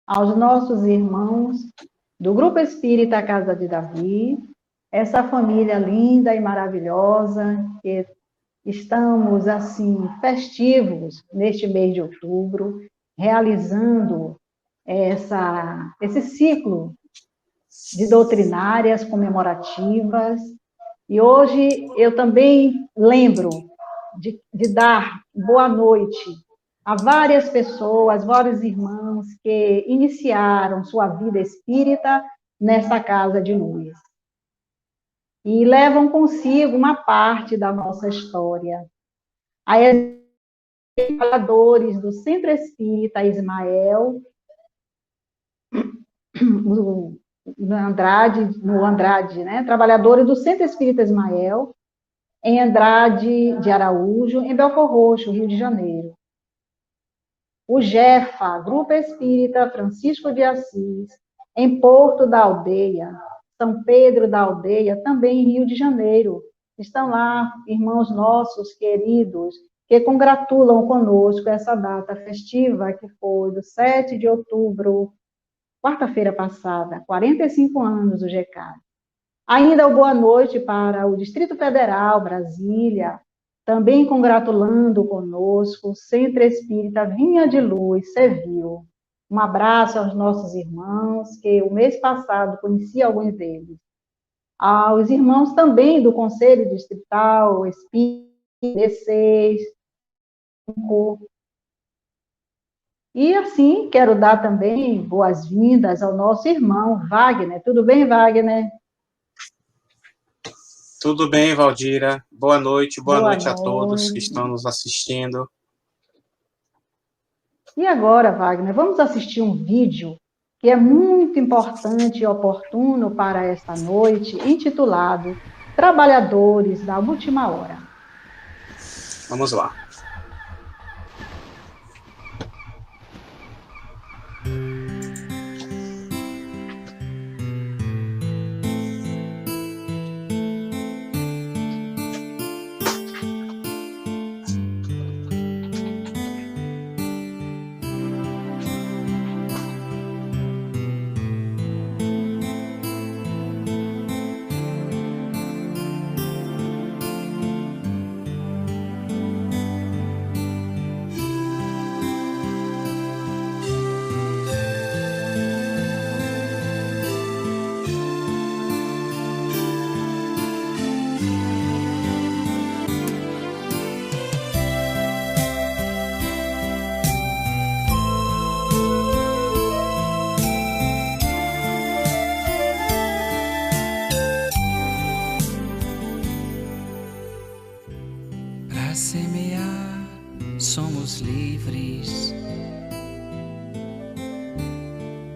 aos nossos irmãos do Grupo Espírita Casa de Davi, essa família linda e maravilhosa, que estamos, assim, festivos neste mês de outubro, realizando esse ciclo de doutrinárias comemorativas. E hoje eu também lembro de dar boa noite a várias pessoas, vários irmãos que iniciaram sua vida espírita nesta casa de luz. E levam consigo uma parte da nossa história. A trabalhadores do Centro Espírita Ismael, no Andrade, né? Trabalhadores do Centro Espírita Ismael, em Andrade de Araújo, em Belford Roxo, Rio de Janeiro. O Jefa, Grupo Espírita Francisco de Assis, em Porto da Aldeia, São Pedro da Aldeia, também em Rio de Janeiro. Estão lá irmãos nossos queridos, que congratulam conosco essa data festiva, que foi do 7 de outubro, quarta-feira passada, 45 anos do GECAD. Ainda o boa noite para o Distrito Federal, Brasília, também congratulando conosco, o Centro Espírita Vinha de Luz, Sevil. Um abraço aos nossos irmãos, que o mês passado conheci alguns deles. Aos irmãos também do Conselho Distrital, Espírita, D6, e assim, quero dar também boas-vindas ao nosso irmão Wagner. Tudo bem, Wagner? Tudo bem, Valdira. Boa noite a todos que estão nos assistindo. E agora, Wagner, vamos assistir um vídeo que é muito importante e oportuno para esta noite, intitulado Trabalhadores da Última Hora. Vamos lá.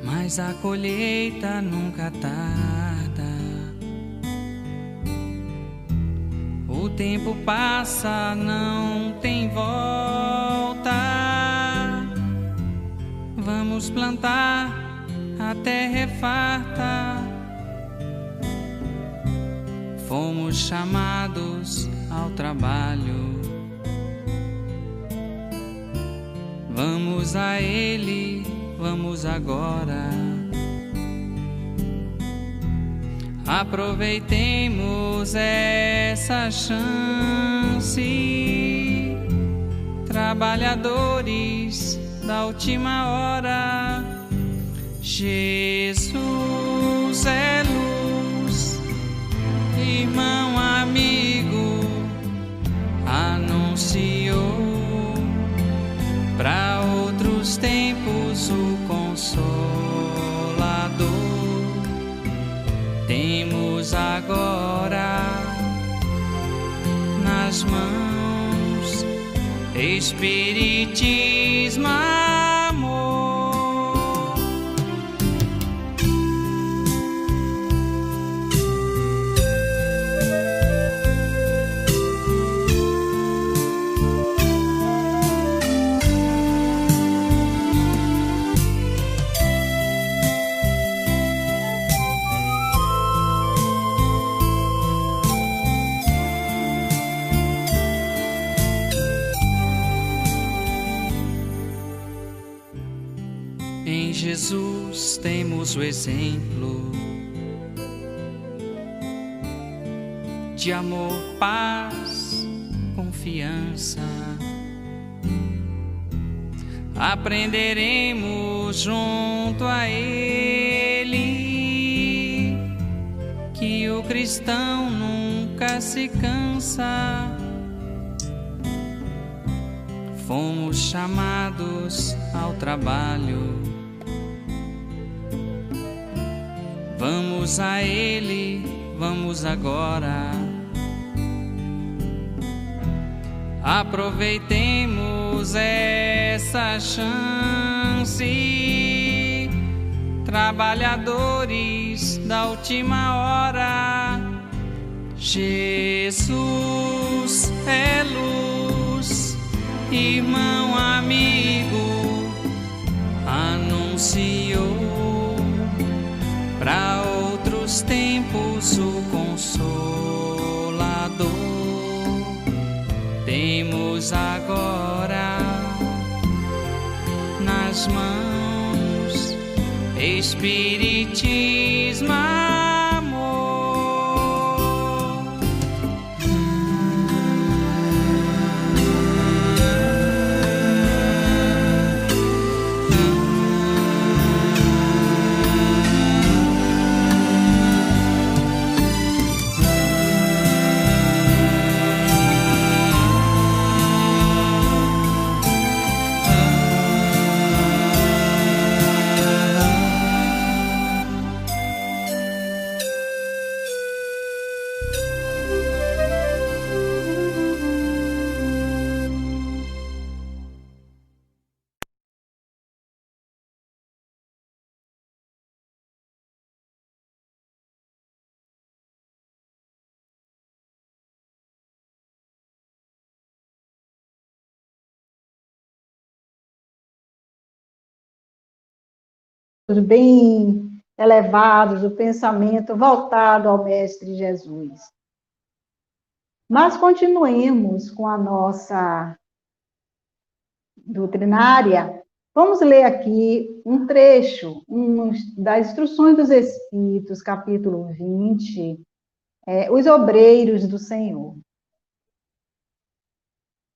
Mas a colheita nunca tarda. O tempo passa, não tem volta. Vamos plantar, a terra é farta. Fomos chamados ao trabalho. Vamos a ele, vamos agora. Aproveitemos essa chance, trabalhadores da última hora. Jesus é luz, irmão amigo, anunciou para outros tempos o Consolador. Temos agora nas mãos Espiritismo, amor. Em Jesus temos o exemplo de amor, paz, confiança. Aprenderemos junto a Ele que o cristão nunca se cansa. Fomos chamados ao trabalho. Vamos a Ele, vamos agora. Aproveitemos essa chance, trabalhadores da última hora. Jesus é luz, irmão, amigo, anunciou para outros tempos o Consolador. Temos agora nas mãos Espiritismo, amor. Bem elevados, o pensamento voltado ao Mestre Jesus. Mas continuemos com a nossa doutrinária. Vamos ler aqui um trecho das Instruções dos Espíritos, capítulo 20, os obreiros do Senhor.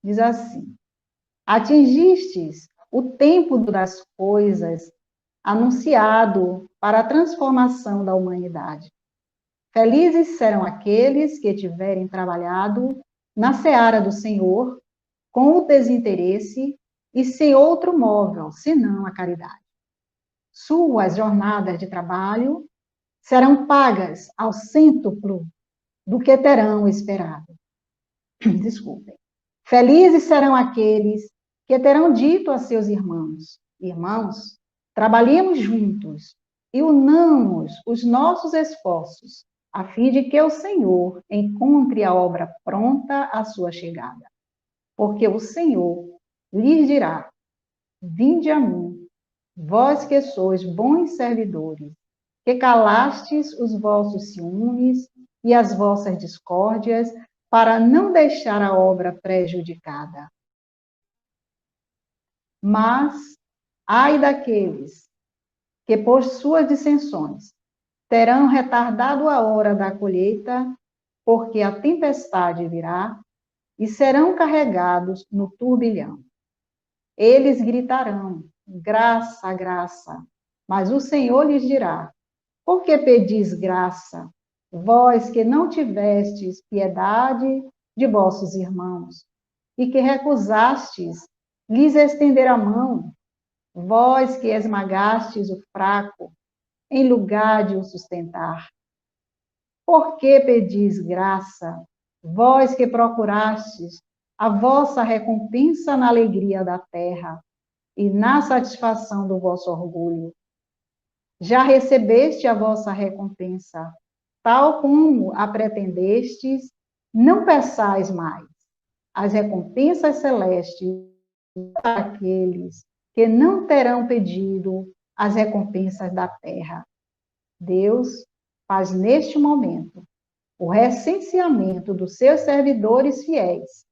Diz assim: atingistes o tempo das coisas anunciado para a transformação da humanidade. Felizes serão aqueles que tiverem trabalhado na seara do Senhor com o desinteresse e sem outro móvel, senão a caridade. Suas jornadas de trabalho serão pagas ao cêntuplo do que terão esperado. Desculpem. Felizes serão aqueles que terão dito a seus irmãos: irmãos, trabalhemos juntos e unamos os nossos esforços, a fim de que o Senhor encontre a obra pronta à sua chegada. Porque o Senhor lhes dirá: vinde a mim, vós que sois bons servidores, que calastes os vossos ciúmes e as vossas discórdias, para não deixar a obra prejudicada. Mas ai daqueles que, por suas dissensões, terão retardado a hora da colheita, porque a tempestade virá, e serão carregados no turbilhão. Eles gritarão: graça, graça. Mas o Senhor lhes dirá: por que pedis graça, vós que não tivestes piedade de vossos irmãos, e que recusastes lhes estender a mão, vós que esmagastes o fraco, em lugar de o sustentar? Por que pedis graça, vós que procurastes a vossa recompensa na alegria da terra e na satisfação do vosso orgulho? Já recebeste a vossa recompensa, tal como a pretendestes, não peçais mais. As recompensas celestes para aqueles que não terão pedido as recompensas da terra. Deus faz neste momento o recenseamento dos seus servidores fiéis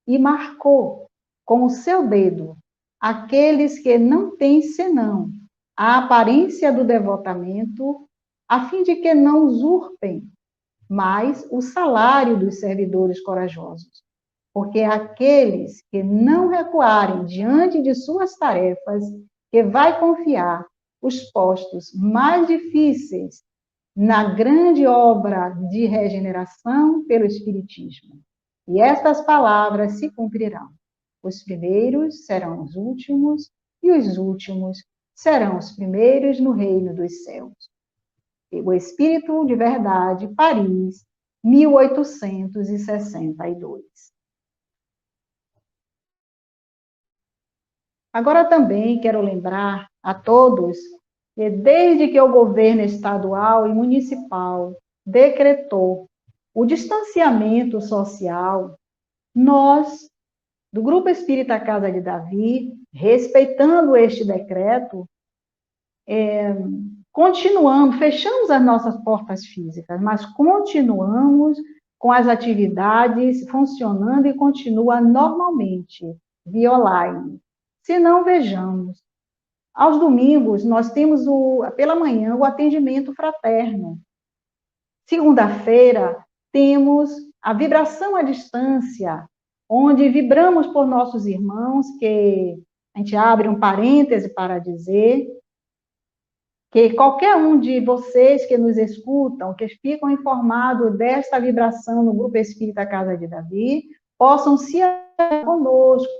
e marcou com o seu dedo aqueles que não têm senão a aparência do devotamento, a fim de que não usurpem mais o salário dos servidores corajosos. Porque aqueles que não recuarem diante de suas tarefas, que vai confiar os postos mais difíceis na grande obra de regeneração pelo Espiritismo. E estas palavras se cumprirão. Os primeiros serão os últimos, e os últimos serão os primeiros no reino dos céus. O Espírito de Verdade, Paris, 1862. Agora também quero lembrar a todos que desde que o governo estadual e municipal decretou o distanciamento social, nós, do Grupo Espírita Casa de Davi, respeitando este decreto, continuamos, fechamos as nossas portas físicas, mas continuamos com as atividades funcionando e continua normalmente, via online. Se não, vejamos. Aos domingos, nós temos, pela manhã, o atendimento fraterno. Segunda-feira, temos a vibração à distância, onde vibramos por nossos irmãos, que a gente abre um parêntese para dizer que qualquer um de vocês que nos escutam, que ficam informados desta vibração no Grupo Espírita Casa de Davi, possam se aliar conosco,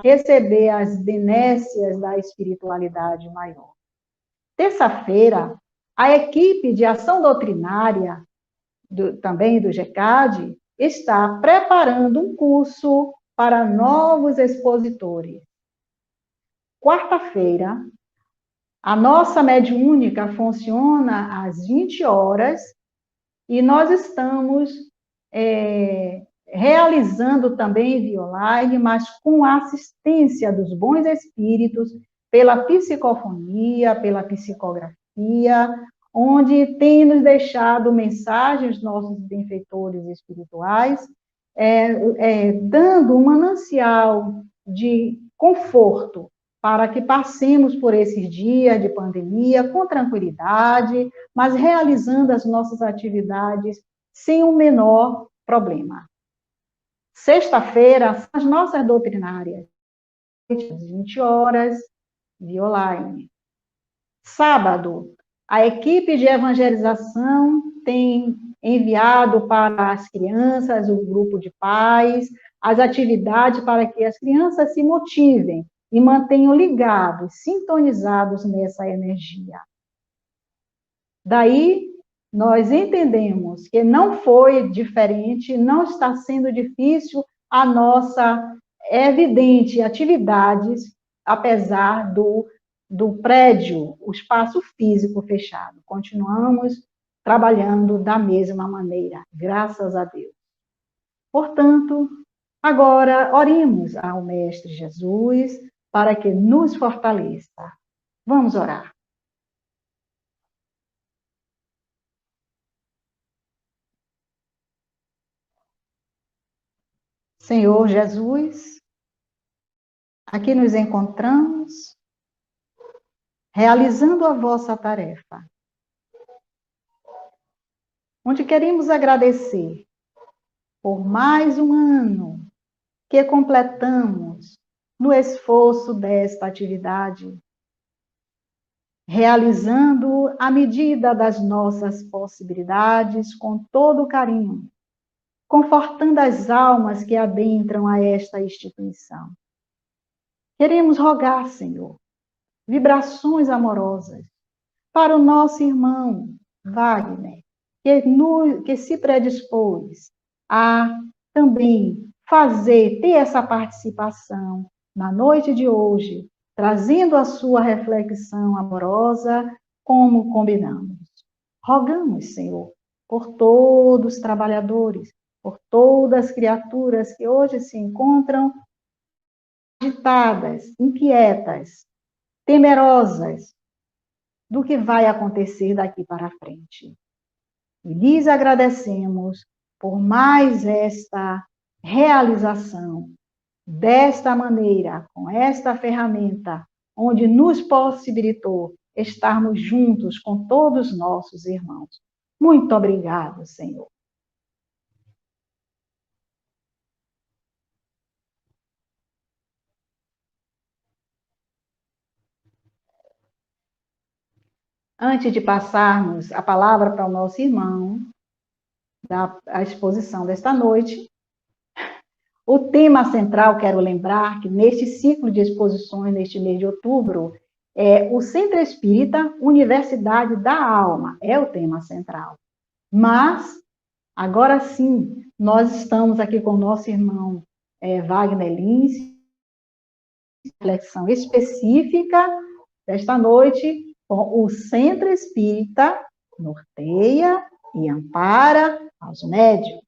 receber as benécias da espiritualidade maior. Terça-feira, a equipe de ação doutrinária, também do GECAD, está preparando um curso para novos expositores. Quarta-feira, a nossa mediúnica funciona às 20 horas e nós estamos realizando também via online, mas com a assistência dos bons espíritos, pela psicofonia, pela psicografia, onde tem nos deixado mensagens, nossos benfeitores espirituais, dando um manancial de conforto para que passemos por esses dias de pandemia com tranquilidade, mas realizando as nossas atividades sem o menor problema. Sexta-feira, as nossas doutrinárias, às 20 horas, via online. Sábado, a equipe de evangelização tem enviado para as crianças, o grupo de pais, as atividades para que as crianças se motivem e mantenham ligados, sintonizados nessa energia. Daí, nós entendemos que não foi diferente, não está sendo difícil a nossa evidente atividades, apesar do prédio, o espaço físico fechado. Continuamos trabalhando da mesma maneira, graças a Deus. Portanto, agora oremos ao Mestre Jesus para que nos fortaleça. Vamos orar. Senhor Jesus, aqui nos encontramos, realizando a vossa tarefa, onde queremos agradecer por mais um ano que completamos no esforço desta atividade, realizando à medida das nossas possibilidades, com todo carinho, confortando as almas que adentram a esta instituição. Queremos rogar, Senhor, vibrações amorosas para o nosso irmão Wagner, que se predispôs a também ter essa participação na noite de hoje, trazendo a sua reflexão amorosa, como combinamos. Rogamos, Senhor, por todos os trabalhadores, por todas as criaturas que hoje se encontram agitadas, inquietas, temerosas do que vai acontecer daqui para frente. E lhes agradecemos por mais esta realização, desta maneira, com esta ferramenta, onde nos possibilitou estarmos juntos com todos os nossos irmãos. Muito obrigado, Senhor. Antes de passarmos a palavra para o nosso irmão, a exposição desta noite, o tema central, quero lembrar que neste ciclo de exposições, neste mês de outubro, é o Centro Espírita Universidade da Alma, é o tema central. Mas, agora sim, nós estamos aqui com o nosso irmão Wagner Lins, reflexão específica desta noite, com o Centro Espírita norteia e ampara aos médiuns.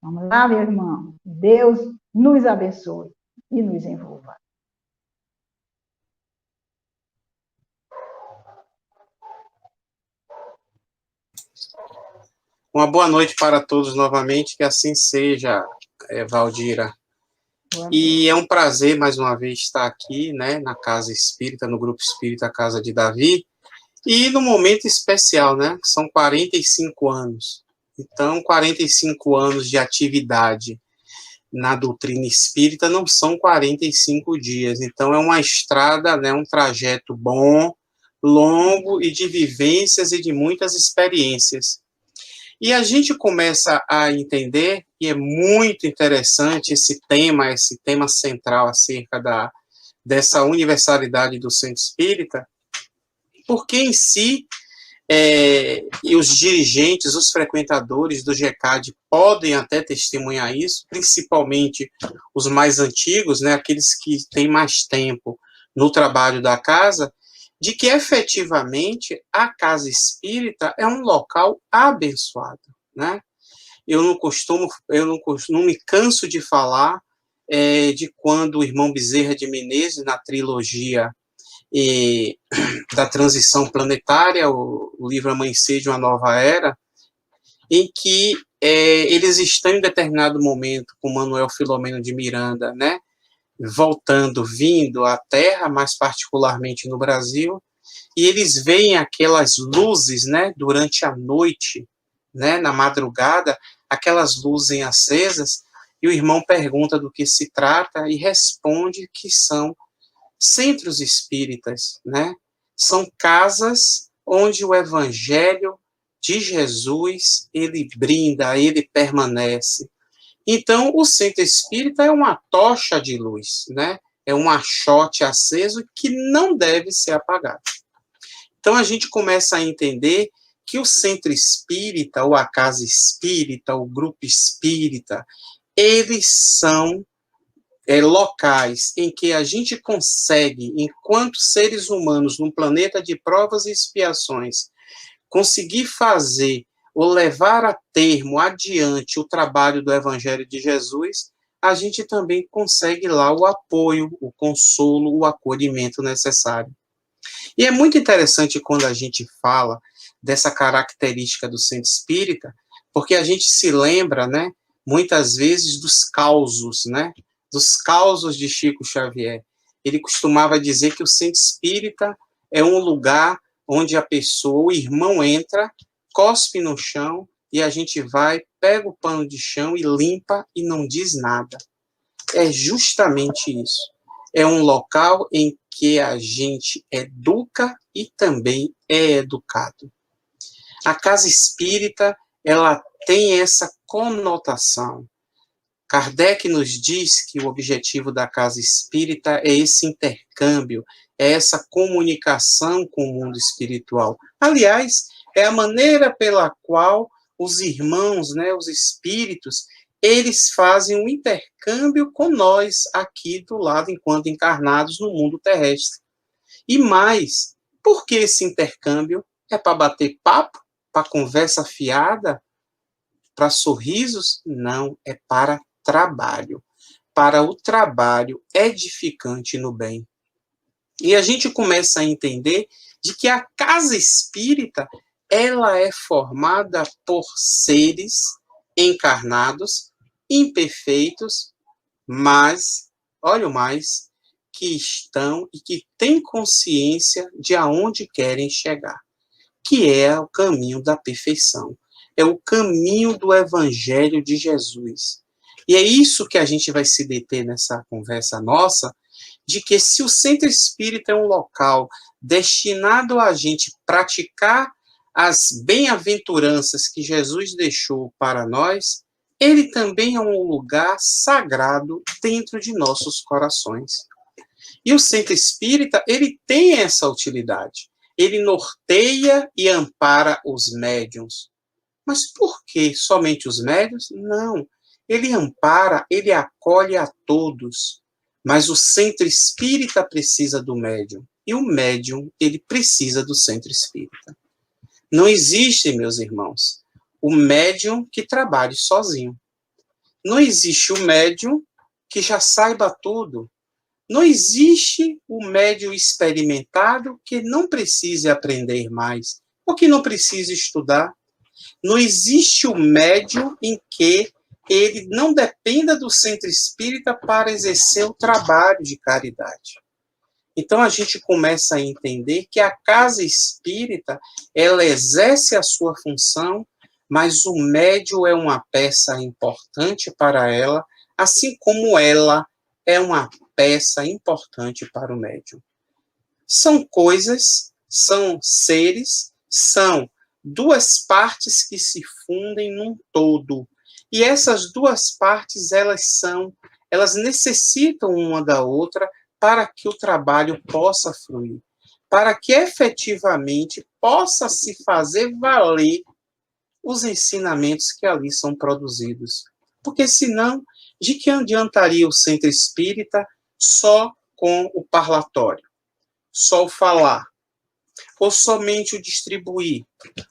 Vamos lá, meu irmão. Deus nos abençoe e nos envolva. Uma boa noite para todos novamente, que assim seja, Valdira. E é um prazer, mais uma vez, estar aqui, né, na Casa Espírita, no Grupo Espírita Casa de Davi, e no momento especial, né, que são 45 anos. Então, 45 anos de atividade na doutrina espírita não são 45 dias. Então, é uma estrada, né, um trajeto bom, longo e de vivências e de muitas experiências. E a gente começa a entender, e é muito interessante esse tema central acerca dessa universalidade do Centro Espírita, porque em si, e os dirigentes, os frequentadores do GECAD podem até testemunhar isso, principalmente os mais antigos, né, aqueles que têm mais tempo no trabalho da casa, de que efetivamente a Casa Espírita é um local abençoado, né? Eu não me canso de falar de quando o irmão Bezerra de Menezes, na trilogia da transição planetária, o livro Amanhecer de uma Nova Era, em que eles estão em determinado momento com Manuel Filomeno de Miranda, né, vindo à Terra, mais particularmente no Brasil, e eles veem aquelas luzes, né, durante a noite, né, na madrugada, aquelas luzes acesas, e o irmão pergunta do que se trata e responde que são centros espíritas, né? São casas onde o evangelho de Jesus, ele brinda, ele permanece. Então, o centro espírita é uma tocha de luz, né? É um achote aceso que não deve ser apagado. Então, a gente começa a entender que o centro espírita, ou a casa espírita, o grupo espírita, eles são locais em que a gente consegue, enquanto seres humanos, num planeta de provas e expiações, conseguir fazer ou levar a termo, adiante, o trabalho do Evangelho de Jesus, a gente também consegue lá o apoio, o consolo, o acolhimento necessário. E é muito interessante quando a gente fala dessa característica do centro espírita, porque a gente se lembra, né, muitas vezes dos causos, né, dos causos de Chico Xavier. Ele costumava dizer que o centro espírita é um lugar onde a pessoa, o irmão entra, cospe no chão, e a gente vai, pega o pano de chão e limpa e não diz nada. É justamente isso. É um local em que a gente educa e também é educado. A casa espírita, ela tem essa conotação. Kardec nos diz que o objetivo da casa espírita é esse intercâmbio, é essa comunicação com o mundo espiritual. Aliás, é a maneira pela qual os irmãos, né, os espíritos, eles fazem um intercâmbio com nós aqui do lado, enquanto encarnados no mundo terrestre. E mais, por que esse intercâmbio? É para bater papo? Para conversa fiada? Para sorrisos? Não, é para trabalho. Para o trabalho edificante no bem. E a gente começa a entender de que a casa espírita, ela é formada por seres encarnados, imperfeitos, mas, olha o mais, que estão e que têm consciência de aonde querem chegar, que é o caminho da perfeição, é o caminho do Evangelho de Jesus. E é isso que a gente vai se deter nessa conversa nossa, de que se o centro espírita é um local destinado a gente praticar as bem-aventuranças que Jesus deixou para nós, ele também é um lugar sagrado dentro de nossos corações. E o centro espírita, ele tem essa utilidade. Ele norteia e ampara os médiuns. Mas por que somente os médiuns? Não. Ele ampara, ele acolhe a todos. Mas o centro espírita precisa do médium. E o médium, ele precisa do centro espírita. Não existe, meus irmãos, o médium que trabalhe sozinho. Não existe o médium que já saiba tudo. Não existe o médium experimentado que não precise aprender mais, ou que não precise estudar. Não existe o médium em que ele não dependa do centro espírita para exercer o trabalho de caridade. Então a gente começa a entender que a casa espírita, ela exerce a sua função, mas o médium é uma peça importante para ela, assim como ela é uma peça importante para o médium. São coisas, são seres, são duas partes que se fundem num todo. E essas duas partes, elas necessitam uma da outra para que o trabalho possa fluir, para que efetivamente possa se fazer valer os ensinamentos que ali são produzidos. Porque senão, de que adiantaria o centro espírita só com o parlatório, só o falar, ou somente o distribuir,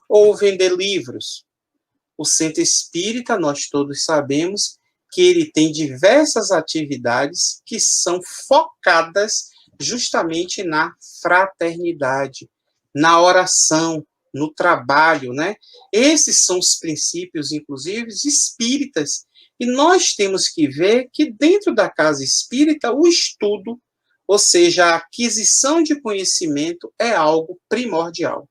ou vender livros? O centro espírita, nós todos sabemos que ele tem diversas atividades que são focadas justamente na fraternidade, na oração, no trabalho, né? Esses são os princípios, inclusive, espíritas. E nós temos que ver que dentro da casa espírita, o estudo, ou seja, a aquisição de conhecimento, é algo primordial.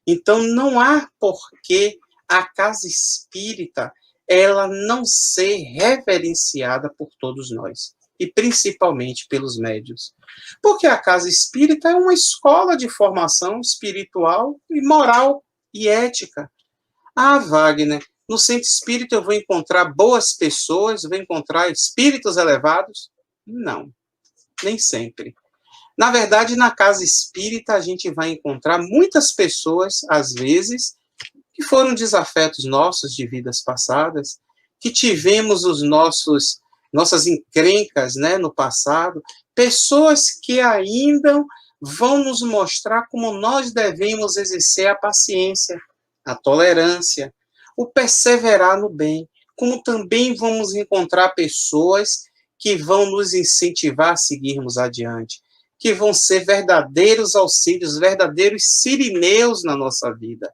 Então, não há por que a casa espírita ela não ser reverenciada por todos nós, e principalmente pelos médiuns. Porque a casa espírita é uma escola de formação espiritual e moral e ética. Ah, Wagner, no centro espírita eu vou encontrar boas pessoas, vou encontrar espíritos elevados? Não, nem sempre. Na verdade, na casa espírita a gente vai encontrar muitas pessoas, às vezes, que foram desafetos nossos de vidas passadas, que tivemos nossas encrencas, né, no passado, pessoas que ainda vão nos mostrar como nós devemos exercer a paciência, a tolerância, o perseverar no bem, como também vamos encontrar pessoas que vão nos incentivar a seguirmos adiante, que vão ser verdadeiros auxílios, verdadeiros sirineus na nossa vida.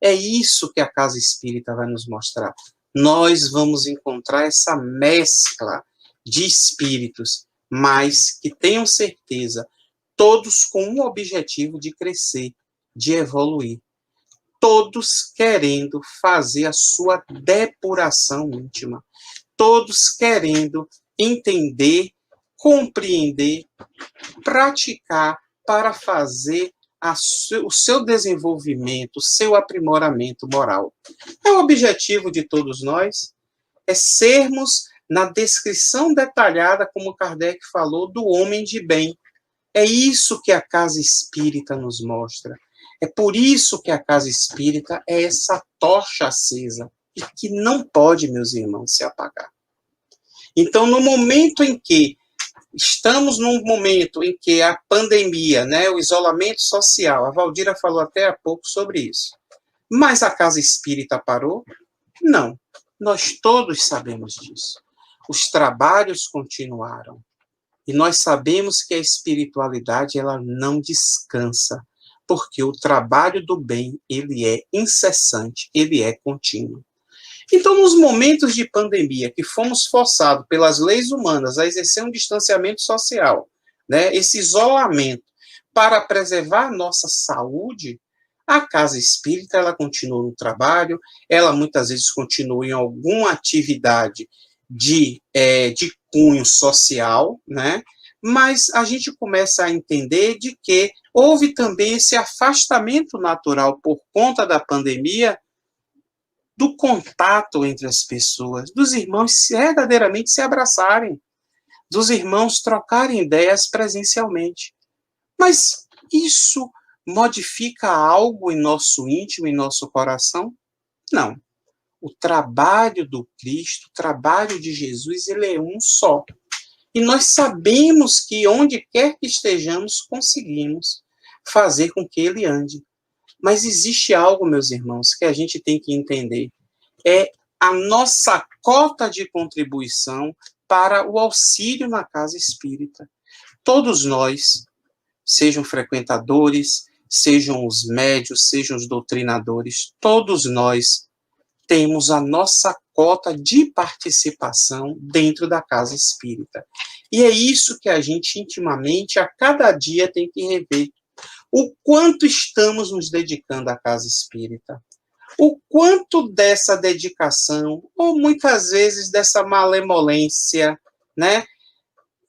É isso que a casa espírita vai nos mostrar. Nós vamos encontrar essa mescla de espíritos, mas que tenham certeza, todos com um objetivo de crescer, de evoluir. Todos querendo fazer a sua depuração íntima. Todos querendo entender, compreender, praticar para fazer o seu desenvolvimento, o seu aprimoramento moral. É o objetivo de todos nós, é sermos, na descrição detalhada, como Kardec falou, do homem de bem. É isso que a casa espírita nos mostra. É por isso que a casa espírita é essa tocha acesa, e que não pode, meus irmãos, se apagar. Então, no momento em que estamos num momento em que a pandemia, né, o isolamento social, a Valdira falou até há pouco sobre isso. Mas a casa espírita parou? Não. Nós todos sabemos disso. Os trabalhos continuaram. E nós sabemos que a espiritualidade, ela não descansa, porque o trabalho do bem, ele é incessante, ele é contínuo. Então, nos momentos de pandemia, que fomos forçados pelas leis humanas a exercer um distanciamento social, né, esse isolamento para preservar a nossa saúde, a casa espírita, ela continua no trabalho, ela muitas vezes continua em alguma atividade de cunho social, né? Mas a gente começa a entender de que houve também esse afastamento natural por conta da pandemia, do contato entre as pessoas, dos irmãos verdadeiramente se abraçarem, dos irmãos trocarem ideias presencialmente. Mas isso modifica algo em nosso íntimo, em nosso coração? Não. O trabalho do Cristo, o trabalho de Jesus, ele é um só. E nós sabemos que onde quer que estejamos, conseguimos fazer com que ele ande. Mas existe algo, meus irmãos, que a gente tem que entender. É a nossa cota de contribuição para o auxílio na casa espírita. Todos nós, sejam frequentadores, sejam os médios, sejam os doutrinadores, todos nós temos a nossa cota de participação dentro da casa espírita. E é isso que a gente intimamente, a cada dia, tem que rever. O quanto estamos nos dedicando à casa espírita. O quanto dessa dedicação, ou muitas vezes dessa malemolência, né,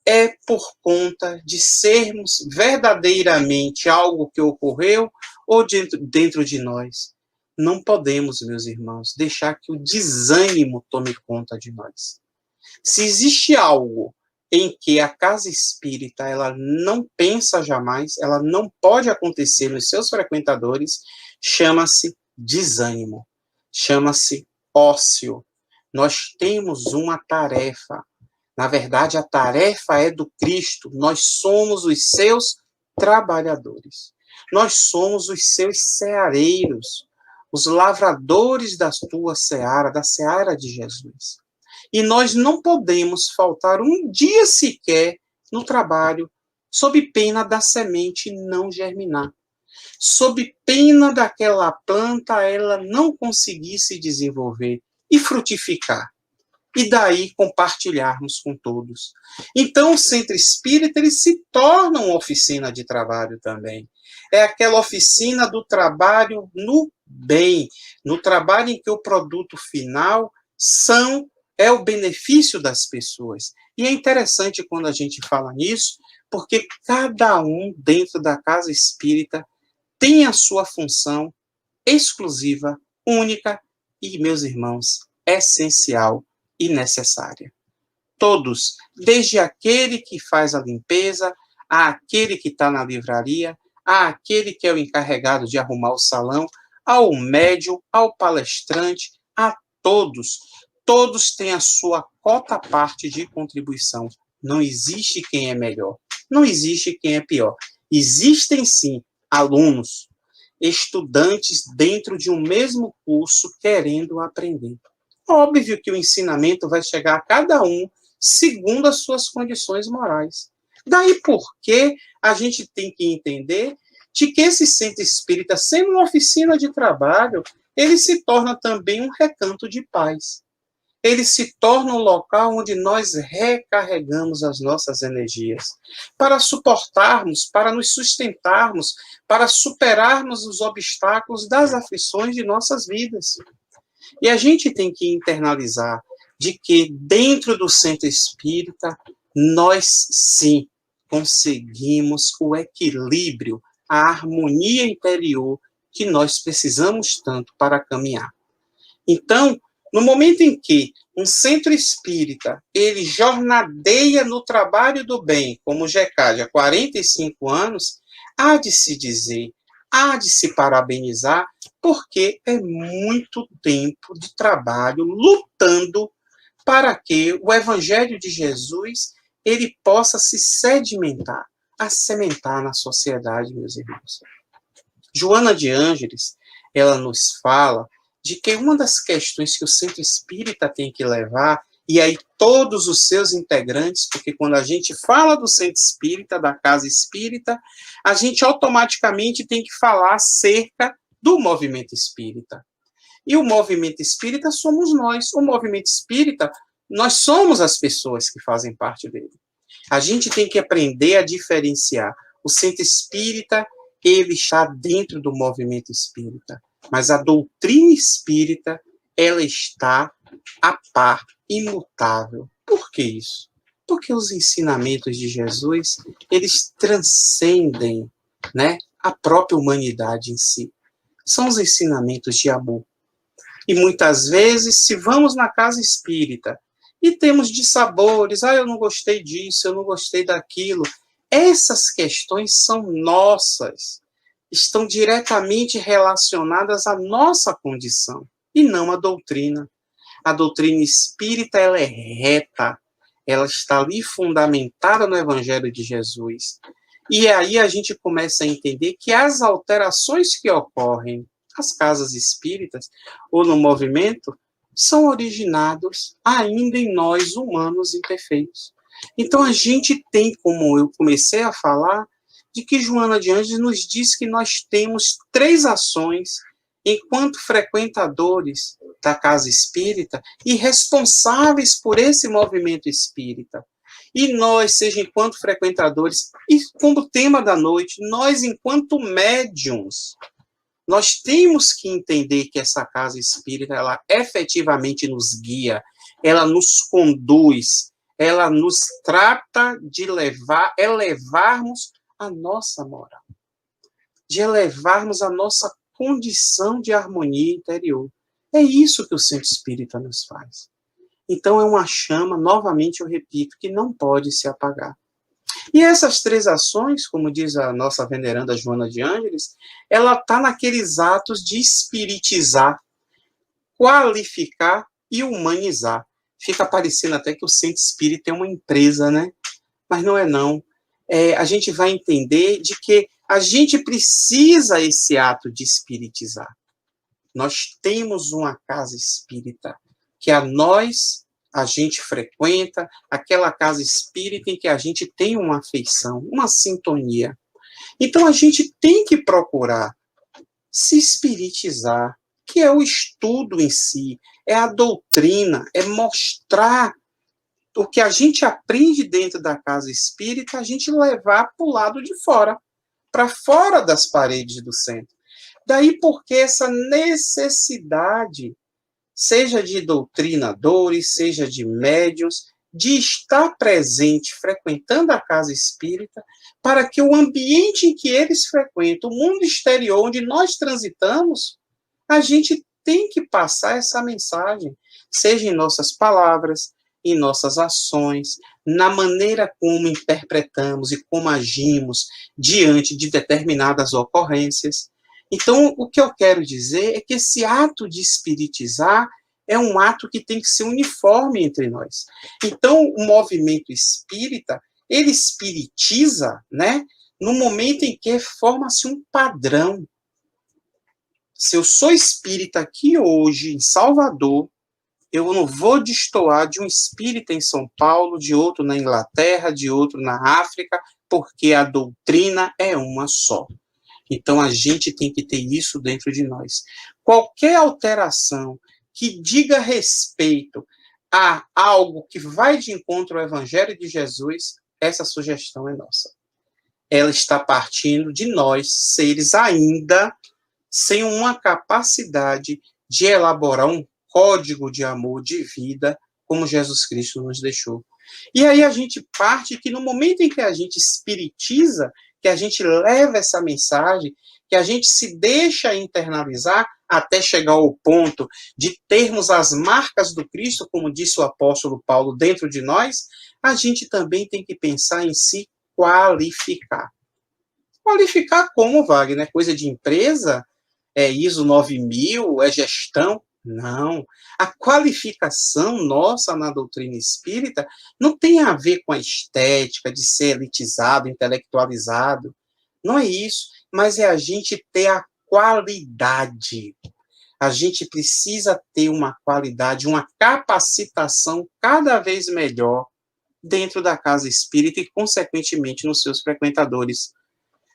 é por conta de sermos verdadeiramente algo que ocorreu ou dentro de nós. Não podemos, meus irmãos, deixar que o desânimo tome conta de nós. Se existe algo em que a casa espírita ela não pensa jamais, ela não pode acontecer nos seus frequentadores, chama-se desânimo, chama-se ócio. Nós temos uma tarefa. Na verdade, a tarefa é do Cristo. Nós somos os seus trabalhadores. Nós somos os seus ceareiros, os lavradores da tua seara, da seara de Jesus. E nós não podemos faltar um dia sequer no trabalho, sob pena da semente não germinar, sob pena daquela planta ela não conseguir se desenvolver e frutificar. E daí compartilharmos com todos. Então, o centro espírita ele se torna uma oficina de trabalho também. É aquela oficina do trabalho no bem, no trabalho em que o produto final é o benefício das pessoas. E é interessante quando a gente fala nisso, porque cada um dentro da casa espírita tem a sua função exclusiva, única e, meus irmãos, essencial e necessária. Todos, desde aquele que faz a limpeza, àquele que está na livraria, àquele que é o encarregado de arrumar o salão, ao médium, ao palestrante, a todos. Todos têm a sua cota parte de contribuição. Não existe quem é melhor, não existe quem é pior. Existem, sim, alunos, estudantes dentro de um mesmo curso querendo aprender. Óbvio que o ensinamento vai chegar a cada um segundo as suas condições morais. Daí porque a gente tem que entender de que esse centro espírita, sendo uma oficina de trabalho, ele se torna também um recanto de paz. Ele se torna um local onde nós recarregamos as nossas energias para suportarmos, para nos sustentarmos, para superarmos os obstáculos das aflições de nossas vidas. E a gente tem que internalizar de que dentro do centro espírita nós sim conseguimos o equilíbrio, a harmonia interior que nós precisamos tanto para caminhar. Então, no momento em que um centro espírita, ele jornadeia no trabalho do bem, como o GECAD há 45 anos, há de se dizer, há de se parabenizar, porque é muito tempo de trabalho lutando para que o Evangelho de Jesus ele possa se sedimentar, assementar na sociedade, meus irmãos. Joana de Ângeles, ela nos fala de que uma das questões que o centro espírita tem que levar, e aí todos os seus integrantes, porque quando a gente fala do centro espírita, da casa espírita, a gente automaticamente tem que falar acerca do movimento espírita. E o movimento espírita somos nós. O movimento espírita, nós somos as pessoas que fazem parte dele. A gente tem que aprender a diferenciar. O centro espírita, ele está dentro do movimento espírita, mas a doutrina espírita, ela está a par, imutável. Por que isso? Porque os ensinamentos de Jesus, eles transcendem, né, a própria humanidade em si. São os ensinamentos de amor. E muitas vezes, se vamos na casa espírita e temos dissabores, eu não gostei disso, eu não gostei daquilo, essas questões são nossas, estão diretamente relacionadas à nossa condição, e não à doutrina. A doutrina espírita, ela é reta, ela está ali fundamentada no Evangelho de Jesus. E aí a gente começa a entender que as alterações que ocorrem nas casas espíritas ou no movimento são originados ainda em nós, humanos imperfeitos. Então a gente tem, como eu comecei a falar, de que Joana de Ângeles nos diz que nós temos 3 ações enquanto frequentadores da casa espírita e responsáveis por esse movimento espírita. E nós, seja enquanto frequentadores, e como tema da noite, nós enquanto médiuns, nós temos que entender que essa casa espírita, ela efetivamente nos guia, ela nos conduz, ela nos trata de elevarmos a nossa moral, de elevarmos a nossa condição de harmonia interior. É isso que o centro espírita nos faz. Então é uma chama, novamente eu repito, que não pode se apagar. E essas 3 ações, como diz a nossa veneranda Joana de Ângeles, ela está naqueles atos de espiritizar, qualificar e humanizar. Fica parecendo até que o centro espírita é uma empresa, né? Mas não é não. A gente vai entender de que a gente precisa esse ato de espiritizar. Nós temos uma casa espírita que a gente frequenta, aquela casa espírita em que a gente tem uma afeição, uma sintonia. Então a gente tem que procurar se espiritizar, que é o estudo em si, é a doutrina, é mostrar o que a gente aprende dentro da casa espírita, a gente levar para o lado de fora, para fora das paredes do centro. Daí porque essa necessidade, seja de doutrinadores, seja de médiuns, de estar presente, frequentando a casa espírita, para que o ambiente em que eles frequentam, o mundo exterior onde nós transitamos, a gente tem que passar essa mensagem, seja em nossas palavras, em nossas ações, na maneira como interpretamos e como agimos diante de determinadas ocorrências. Então, o que eu quero dizer é que esse ato de espiritizar é um ato que tem que ser uniforme entre nós. Então, o movimento espírita, ele espiritiza, né, no momento em que forma-se um padrão. Se eu sou espírita aqui hoje, em Salvador, eu não vou destoar de um espírita em São Paulo, de outro na Inglaterra, de outro na África, porque a doutrina é uma só. Então, a gente tem que ter isso dentro de nós. Qualquer alteração que diga respeito a algo que vai de encontro ao Evangelho de Jesus, essa sugestão é nossa. Ela está partindo de nós, seres ainda sem uma capacidade de elaborar um código de amor, de vida, como Jesus Cristo nos deixou. E aí a gente parte que no momento em que a gente espiritiza, que a gente leva essa mensagem, que a gente se deixa internalizar até chegar ao ponto de termos as marcas do Cristo, como disse o apóstolo Paulo, dentro de nós, a gente também tem que pensar em se qualificar. Qualificar como, Wagner? Coisa de empresa? É ISO 9000? É gestão? Não. A qualificação nossa na doutrina espírita não tem a ver com a estética de ser elitizado, intelectualizado. Não é isso, mas é a gente ter a qualidade. A gente precisa ter uma qualidade, uma capacitação cada vez melhor dentro da casa espírita e, consequentemente, nos seus frequentadores.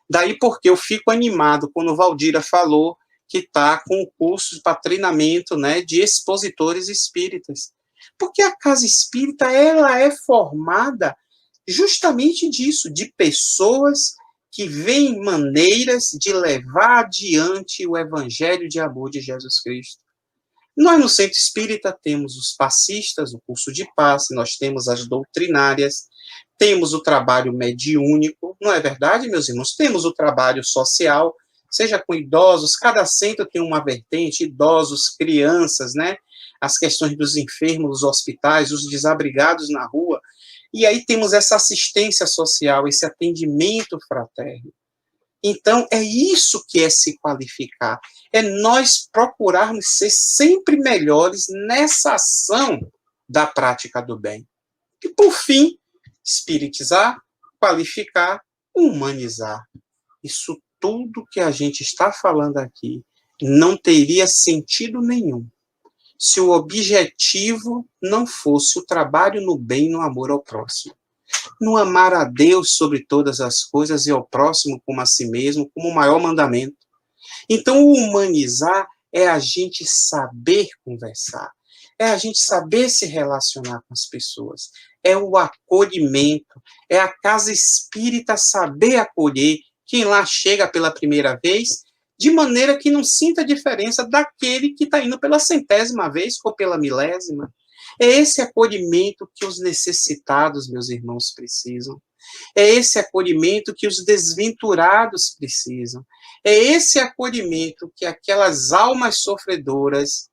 Daí porque eu fico animado quando Valdira falou que está com o curso para treinamento, né, de expositores espíritas. Porque a casa espírita, ela é formada justamente disso, de pessoas que veem maneiras de levar adiante o evangelho de amor de Jesus Cristo. Nós, no Centro Espírita, temos os passistas, o curso de passe, nós temos as doutrinárias, temos o trabalho mediúnico, não é verdade, meus irmãos? Temos o trabalho social, seja com idosos, cada centro tem uma vertente, idosos, crianças, né? As questões dos enfermos, dos hospitais, os desabrigados na rua. E aí temos essa assistência social, esse atendimento fraterno. Então, é isso que é se qualificar. É nós procurarmos ser sempre melhores nessa ação da prática do bem. E, por fim, espiritizar, qualificar, humanizar. Isso tudo que a gente está falando aqui não teria sentido nenhum se o objetivo não fosse o trabalho no bem e no amor ao próximo. No amar a Deus sobre todas as coisas e ao próximo como a si mesmo, como o maior mandamento. Então, o humanizar é a gente saber conversar, é a gente saber se relacionar com as pessoas, é o acolhimento, é a casa espírita saber acolher quem lá chega pela primeira vez, de maneira que não sinta diferença daquele que está indo pela 100ª vez ou pela 1000ª. É esse acolhimento que os necessitados, meus irmãos, precisam. É esse acolhimento que os desventurados precisam. É esse acolhimento que aquelas almas sofredoras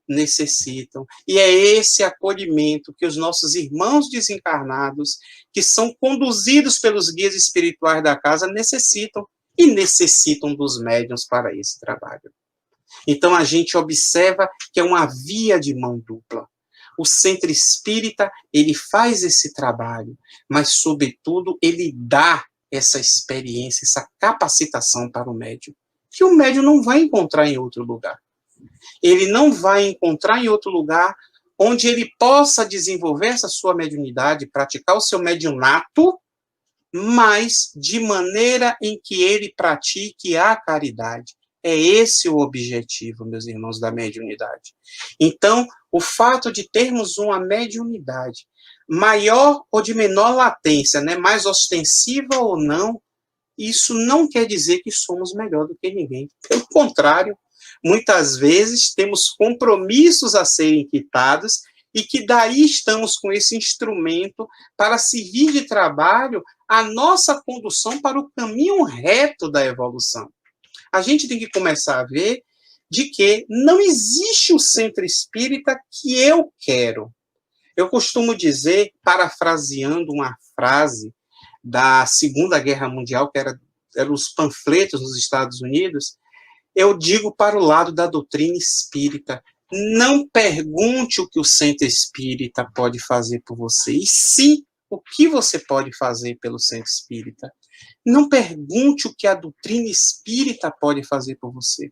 necessitam. E é esse acolhimento que os nossos irmãos desencarnados, que são conduzidos pelos guias espirituais da casa, necessitam. E necessitam dos médiuns para esse trabalho. Então, a gente observa que é uma via de mão dupla. O centro espírita, ele faz esse trabalho, mas, sobretudo, ele dá essa experiência, essa capacitação para o médium, que o médium não vai encontrar em outro lugar. Ele não vai encontrar em outro lugar onde ele possa desenvolver essa sua mediunidade, praticar o seu mediunato, mas de maneira em que ele pratique a caridade. É esse o objetivo, meus irmãos, da mediunidade. Então, o fato de termos uma mediunidade maior ou de menor latência, né, mais ostensiva ou não, isso não quer dizer que somos melhor do que ninguém. Pelo contrário, muitas vezes temos compromissos a serem quitados e que daí estamos com esse instrumento para servir de trabalho a nossa condução para o caminho reto da evolução. A gente tem que começar a ver de que não existe o centro espírita que eu quero. Eu costumo dizer, parafraseando uma frase da Segunda Guerra Mundial, que eram os panfletos nos Estados Unidos, eu digo para o lado da doutrina espírita, não pergunte o que o centro espírita pode fazer por você, e sim o que você pode fazer pelo centro espírita. Não pergunte o que a doutrina espírita pode fazer por você,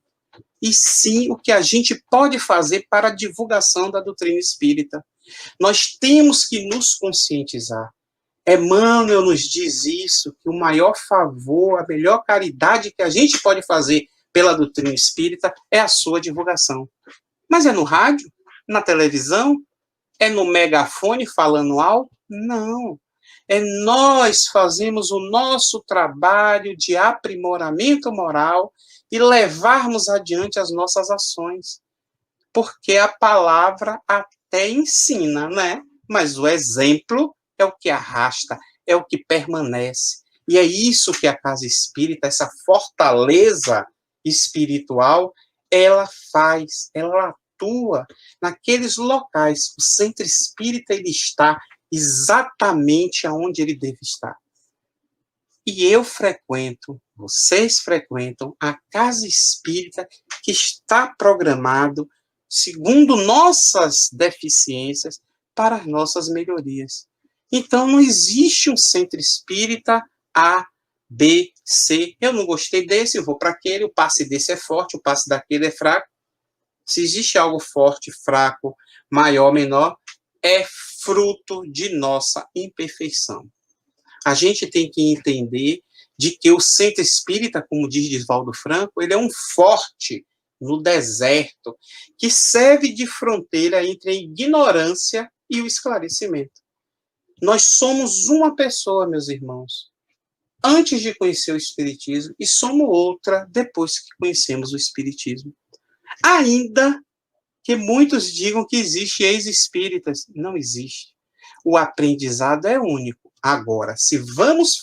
e sim o que a gente pode fazer para a divulgação da doutrina espírita. Nós temos que nos conscientizar. Emmanuel nos diz isso, que o maior favor, a melhor caridade que a gente pode fazer pela doutrina espírita é a sua divulgação. Mas é no rádio? Na televisão? É no megafone falando alto? Não. É nós fazemos o nosso trabalho de aprimoramento moral e levarmos adiante as nossas ações. Porque a palavra até ensina, né? Mas o exemplo é o que arrasta, é o que permanece. E é isso que a Casa Espírita, essa fortaleza espiritual, ela faz, ela atua naqueles locais. O centro espírita, ele está exatamente aonde ele deve estar. E eu frequento, vocês frequentam a Casa Espírita que está programado, segundo nossas deficiências, para as nossas melhorias. Então, não existe um centro espírita A, B, C. Eu não gostei desse, eu vou para aquele, o passe desse é forte, o passe daquele é fraco. Se existe algo forte, fraco, maior, menor, é fruto de nossa imperfeição. A gente tem que entender de que o centro espírita, como diz Divaldo Franco, ele é um forte no deserto, que serve de fronteira entre a ignorância e o esclarecimento. Nós somos uma pessoa, meus irmãos, antes de conhecer o Espiritismo, e somos outra depois que conhecemos o Espiritismo. Ainda que muitos digam que existe ex-espíritas, não existe. O aprendizado é único. Agora, se vamos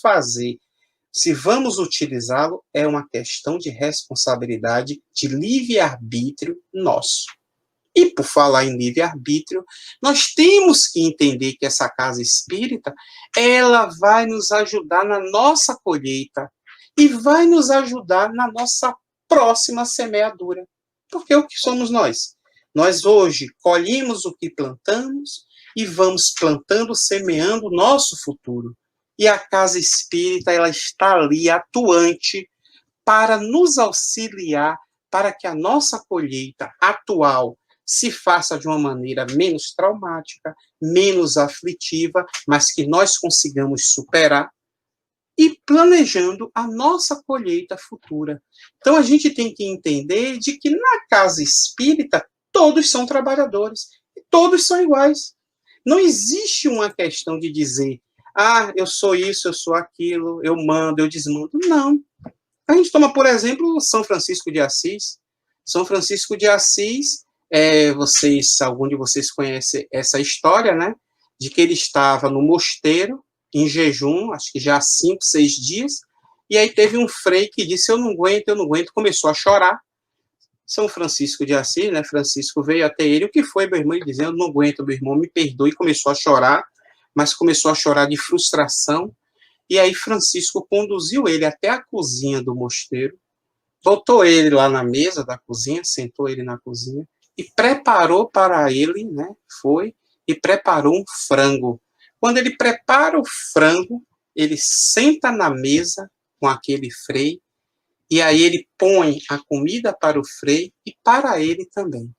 utilizá-lo, é uma questão de responsabilidade, de livre-arbítrio nosso. E por falar em livre-arbítrio, nós temos que entender que essa casa espírita, ela vai nos ajudar na nossa colheita e vai nos ajudar na nossa próxima semeadura. Porque o que somos nós? Nós hoje colhemos o que plantamos e vamos plantando, semeando o nosso futuro. E a casa espírita, ela está ali atuante para nos auxiliar para que a nossa colheita atual se faça de uma maneira menos traumática, menos aflitiva, mas que nós consigamos superar e planejando a nossa colheita futura. Então, a gente tem que entender de que na casa espírita, todos são trabalhadores, todos são iguais. Não existe uma questão de dizer, eu sou isso, eu sou aquilo, eu mando, eu desmando. Não. A gente toma, por exemplo, São Francisco de Assis. São Francisco de Assis, algum de vocês conhece essa história, né? De que ele estava no mosteiro, em jejum, acho que já há 5, 6 dias, e aí teve um frei que disse, eu não aguento, começou a chorar. São Francisco de Assis, né? Francisco veio até ele, o que foi, meu irmão? Ele dizendo, eu não aguento, meu irmão, me perdoe, e começou a chorar, mas começou a chorar de frustração, e aí Francisco conduziu ele até a cozinha do mosteiro, botou ele lá na mesa da cozinha, sentou ele na cozinha, e preparou para ele, né? E preparou um frango. Quando ele prepara o frango, ele senta na mesa com aquele frei, e aí ele põe a comida para o frei e para ele também.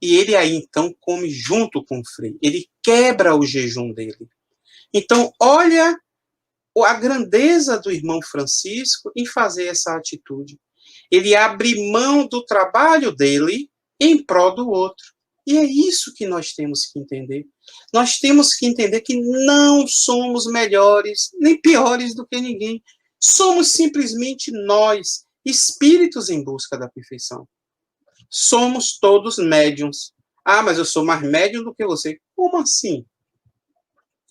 E ele aí, então, come junto com o frei. Ele quebra o jejum dele. Então, olha a grandeza do irmão Francisco em fazer essa atitude. Ele abre mão do trabalho dele em prol do outro. E é isso que nós temos que entender. Nós temos que entender que não somos melhores nem piores do que ninguém. Somos simplesmente nós, espíritos em busca da perfeição. Somos todos médiums. Mas eu sou mais médium do que você. Como assim?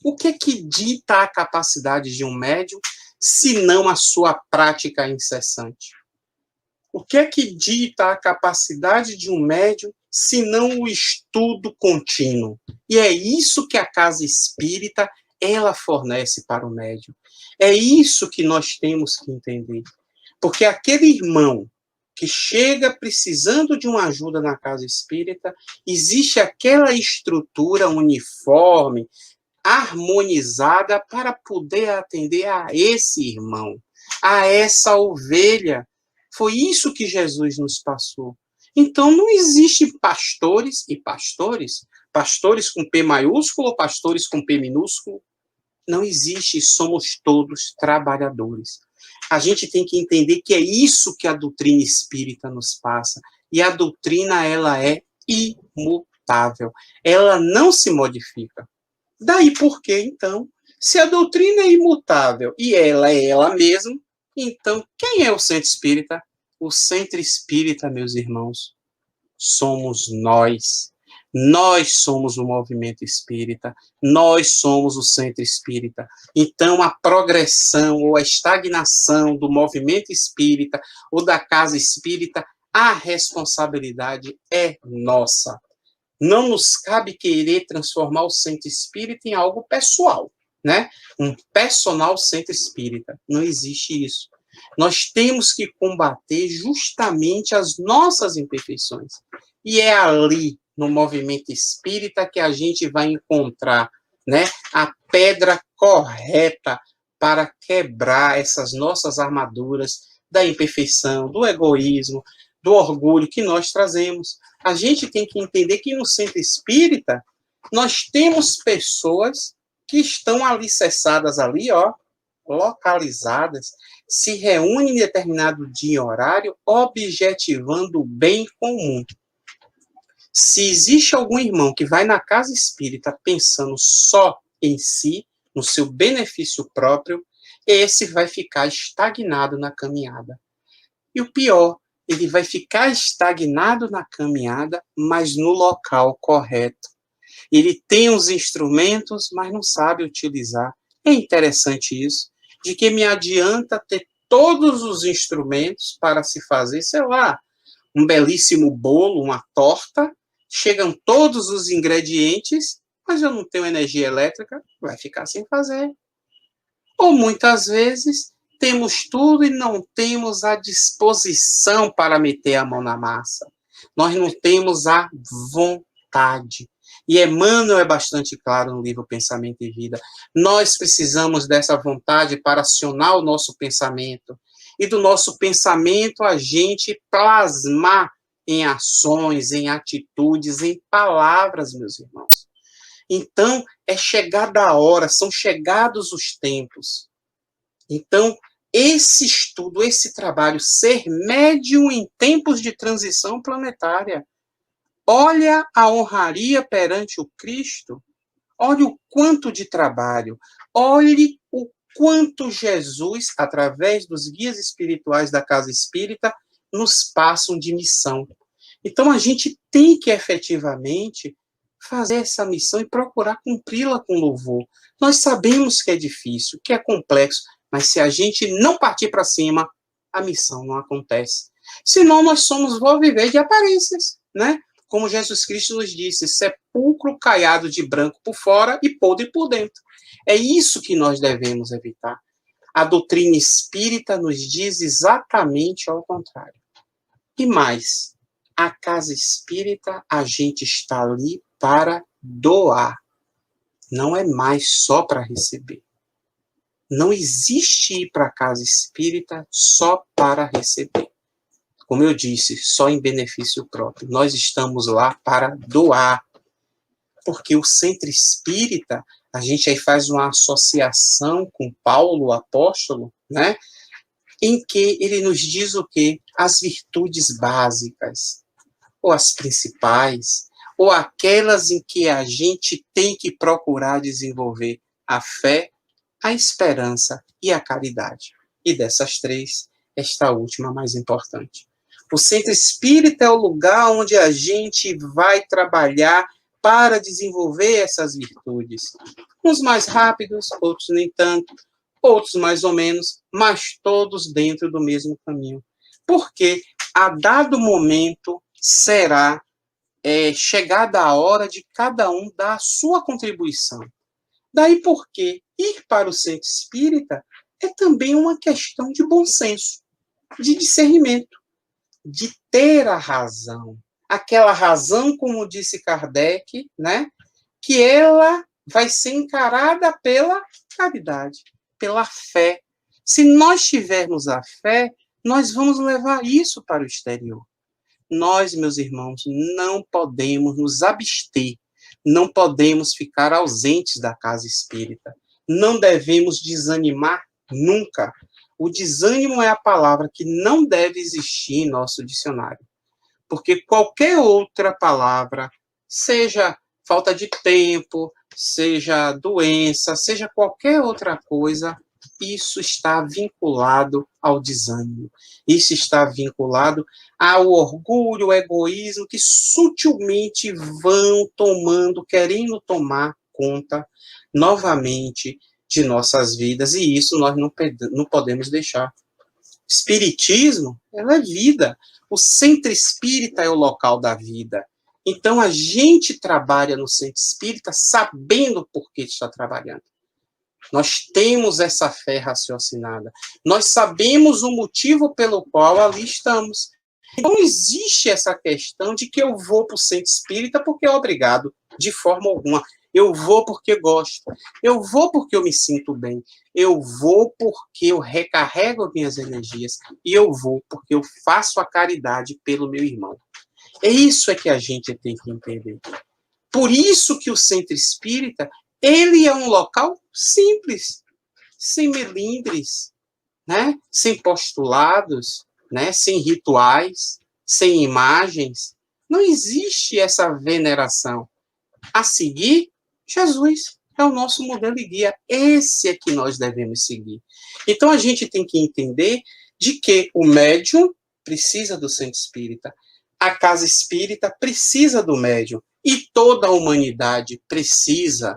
O que é que dita a capacidade de um médium, se não a sua prática incessante? O que é que dita a capacidade de um médium, se não o estudo contínuo? E é isso que a casa espírita, ela fornece para o médium. É isso que nós temos que entender. Porque aquele irmão que chega precisando de uma ajuda na casa espírita, existe aquela estrutura uniforme, harmonizada para poder atender a esse irmão, a essa ovelha. Foi isso que Jesus nos passou. Então, não existe pastores e pastores, pastores com P maiúsculo ou pastores com P minúsculo. Não existe, somos todos trabalhadores. A gente tem que entender que é isso que a doutrina espírita nos passa. E a doutrina, ela é imutável. Ela não se modifica. Daí por que, então, se a doutrina é imutável e ela é ela mesma, então, quem é o centro espírita? O centro espírita, meus irmãos, somos nós. Nós somos o movimento espírita. Nós somos o centro espírita. Então, a progressão ou a estagnação do movimento espírita ou da casa espírita, a responsabilidade é nossa. Não nos cabe querer transformar o centro espírita em algo pessoal, né? Um personal centro espírita. Não existe isso. Nós temos que combater justamente as nossas imperfeições. E é ali, no movimento espírita, que a gente vai encontrar, né, a pedra correta para quebrar essas nossas armaduras da imperfeição, do egoísmo, do orgulho que nós trazemos. A gente tem que entender que no centro espírita nós temos pessoas que estão alicerçadas ali, localizadas, se reúnem em determinado dia e horário, objetivando o bem comum. Se existe algum irmão que vai na casa espírita pensando só em si, no seu benefício próprio, esse vai ficar estagnado na caminhada. E o pior, ele vai ficar estagnado na caminhada, mas no local correto. Ele tem os instrumentos, mas não sabe utilizar. É interessante isso, de que me adianta ter todos os instrumentos para se fazer, sei lá, um belíssimo bolo, uma torta, chegam todos os ingredientes, mas eu não tenho energia elétrica, vai ficar sem fazer. Ou muitas vezes temos tudo e não temos a disposição para meter a mão na massa. Nós não temos a vontade. E Emmanuel é bastante claro no livro Pensamento e Vida. Nós precisamos dessa vontade para acionar o nosso pensamento. E do nosso pensamento a gente plasmar em ações, em atitudes, em palavras, meus irmãos. Então, é chegada a hora, são chegados os tempos. Então, esse estudo, esse trabalho, ser médium em tempos de transição planetária, olha a honraria perante o Cristo, olhe o quanto de trabalho, olhe o quanto Jesus, através dos guias espirituais da Casa Espírita, nos passam de missão. Então, a gente tem que efetivamente fazer essa missão e procurar cumpri-la com louvor. Nós sabemos que é difícil, que é complexo, mas se a gente não partir para cima, a missão não acontece. Senão, nós somos vó viver de aparências, né? Como Jesus Cristo nos disse, sepulcro caiado de branco por fora e podre por dentro. É isso que nós devemos evitar. A doutrina espírita nos diz exatamente ao contrário. E mais, a casa espírita, a gente está ali para doar. Não é mais só para receber. Não existe ir para a casa espírita só para receber. Como eu disse, só em benefício próprio. Nós estamos lá para doar. Porque o centro espírita, a gente aí faz uma associação com Paulo, o apóstolo, né? Em que ele nos diz o quê? As virtudes básicas, ou as principais, ou aquelas em que a gente tem que procurar desenvolver a fé, a esperança e a caridade. E dessas três, esta última mais importante. O centro espírita é o lugar onde a gente vai trabalhar para desenvolver essas virtudes. Uns mais rápidos, outros nem tanto, outros mais ou menos, mas todos dentro do mesmo caminho. Porque a dado momento será chegada a hora de cada um dar a sua contribuição. Daí porque ir para o centro espírita é também uma questão de bom senso, de discernimento, de ter a razão. Aquela razão, como disse Kardec, né, que ela vai ser encarada pela caridade, pela fé. Se nós tivermos a fé, nós vamos levar isso para o exterior. Nós, meus irmãos, não podemos nos abster, não podemos ficar ausentes da casa espírita. Não devemos desanimar nunca. O desânimo é a palavra que não deve existir em nosso dicionário. Porque qualquer outra palavra, seja falta de tempo, seja doença, seja qualquer outra coisa, isso está vinculado ao desânimo. Isso está vinculado ao orgulho, ao egoísmo, que sutilmente vão tomando, querendo tomar conta novamente de nossas vidas, e isso nós não podemos deixar. Espiritismo, ela é vida. O centro espírita é o local da vida. Então, a gente trabalha no centro espírita sabendo por que está trabalhando. Nós temos essa fé raciocinada. Nós sabemos o motivo pelo qual ali estamos. Não existe essa questão de que eu vou para o centro espírita porque é obrigado, de forma alguma. Eu vou porque gosto. Eu vou porque eu me sinto bem. Eu vou porque eu recarrego minhas energias. E eu vou porque eu faço a caridade pelo meu irmão. É isso que a gente tem que entender. Por isso que o centro espírita, ele é um local simples, sem melindres, né? Sem postulados, né? Sem rituais, sem imagens. Não existe essa veneração. A seguir, Jesus. É o nosso modelo e guia. Esse é que nós devemos seguir. Então, a gente tem que entender de que o médium precisa do centro espírita, a casa espírita precisa do médium, e toda a humanidade precisa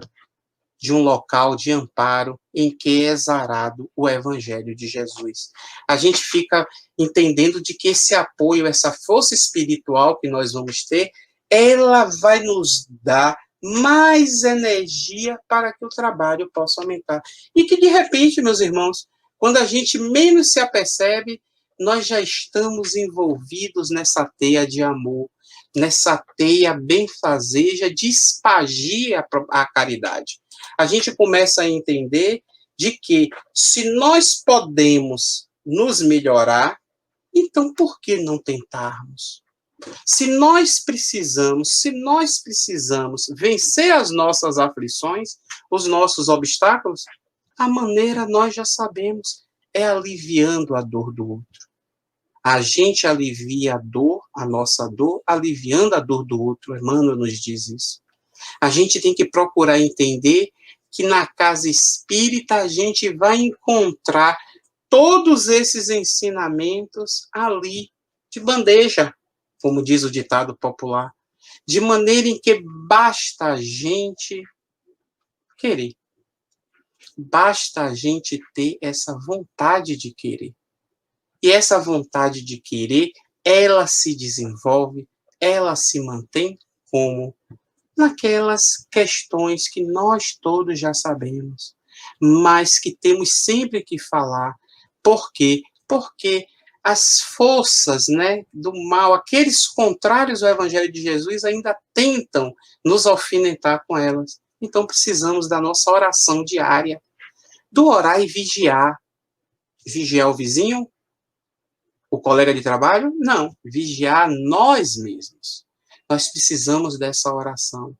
de um local de amparo em que é exarado o Evangelho de Jesus. A gente fica entendendo de que esse apoio, essa força espiritual que nós vamos ter, ela vai nos dar mais energia para que o trabalho possa aumentar. E que, de repente, meus irmãos, quando a gente menos se apercebe, nós já estamos envolvidos nessa teia de amor, nessa teia benfazeja de espagia a caridade. A gente começa a entender de que se nós podemos nos melhorar, então por que não tentarmos? Se nós precisamos vencer as nossas aflições, os nossos obstáculos, a maneira nós já sabemos, é aliviando a dor do outro. A gente alivia a dor, a nossa dor, aliviando a dor do outro. Emmanuel nos diz isso. A gente tem que procurar entender que na casa espírita a gente vai encontrar todos esses ensinamentos ali, de bandeja, como diz o ditado popular, de maneira em que basta a gente querer. Basta a gente ter essa vontade de querer. E essa vontade de querer, ela se desenvolve, ela se mantém como? Naquelas questões que nós todos já sabemos, mas que temos sempre que falar. Por quê? Porque as forças, né, do mal, aqueles contrários ao Evangelho de Jesus, ainda tentam nos alfinetar com elas. Então precisamos da nossa oração diária, do orar e vigiar. Vigiar o vizinho? O colega de trabalho? Não. Vigiar nós mesmos. Nós precisamos dessa oração.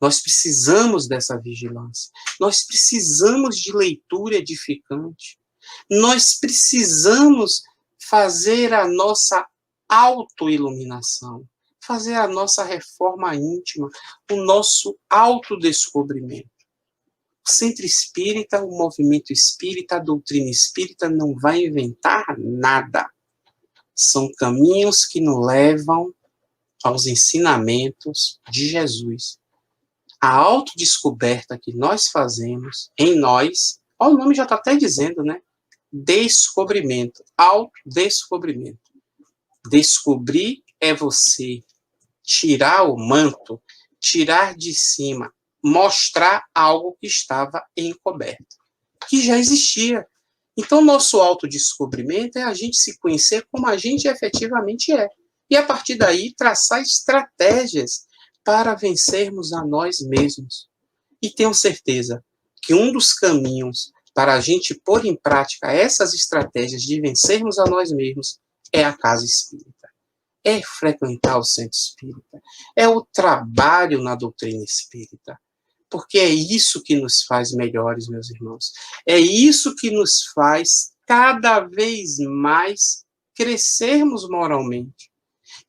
Nós precisamos dessa vigilância. Nós precisamos de leitura edificante. Nós precisamos fazer a nossa autoiluminação, fazer a nossa reforma íntima, o nosso autodescobrimento. O centro espírita, o movimento espírita, a doutrina espírita não vai inventar nada. São caminhos que nos levam aos ensinamentos de Jesus. A autodescoberta que nós fazemos em nós, ó, o nome já está até dizendo, né? Descobrimento, autodescobrimento. Descobrir é você tirar o manto, tirar de cima, mostrar algo que estava encoberto, que já existia. Então, nosso autodescobrimento é a gente se conhecer como a gente efetivamente é. E, a partir daí, traçar estratégias para vencermos a nós mesmos. E tenho certeza que um dos caminhos para a gente pôr em prática essas estratégias de vencermos a nós mesmos é a casa espírita. É frequentar o centro espírita. É o trabalho na doutrina espírita. Porque é isso que nos faz melhores, meus irmãos. É isso que nos faz cada vez mais crescermos moralmente.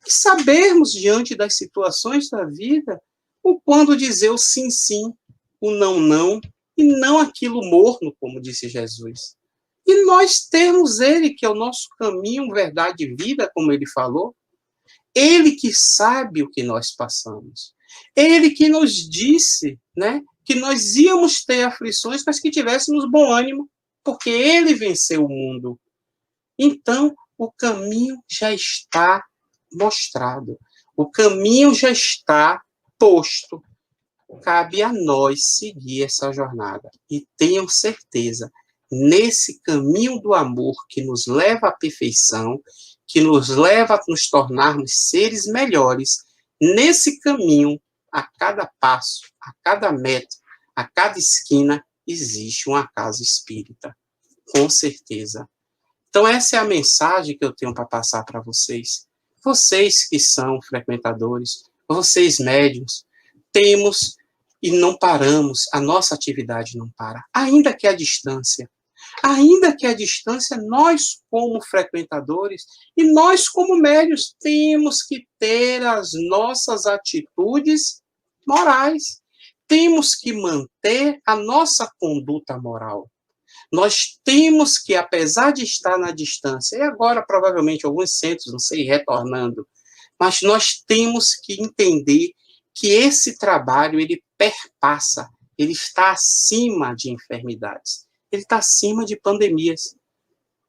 E sabermos, diante das situações da vida, o quando dizer o sim, sim, o não, não, e não aquilo morno, como disse Jesus. E nós termos ele, que é o nosso caminho, verdade e vida, como ele falou, ele que sabe o que nós passamos. Ele que nos disse, né, que nós íamos ter aflições, mas que tivéssemos bom ânimo, porque ele venceu o mundo. Então, o caminho já está mostrado. O caminho já está posto. Cabe a nós seguir essa jornada. E tenham certeza, nesse caminho do amor que nos leva à perfeição, que nos leva a nos tornarmos seres melhores, nesse caminho, a cada passo, a cada metro, a cada esquina, existe uma casa espírita. Com certeza. Então, essa é a mensagem que eu tenho para passar para vocês. Vocês que são frequentadores, vocês médiuns, temos e não paramos, a nossa atividade não para, ainda que a distância. Ainda que a distância, nós como frequentadores e nós como médiuns temos que ter as nossas atitudes morais, temos que manter a nossa conduta moral. Nós temos que, apesar de estar na distância, e agora provavelmente alguns centros, não sei, retornando, mas nós temos que entender que esse trabalho, ele perpassa, ele está acima de enfermidades, ele está acima de pandemias.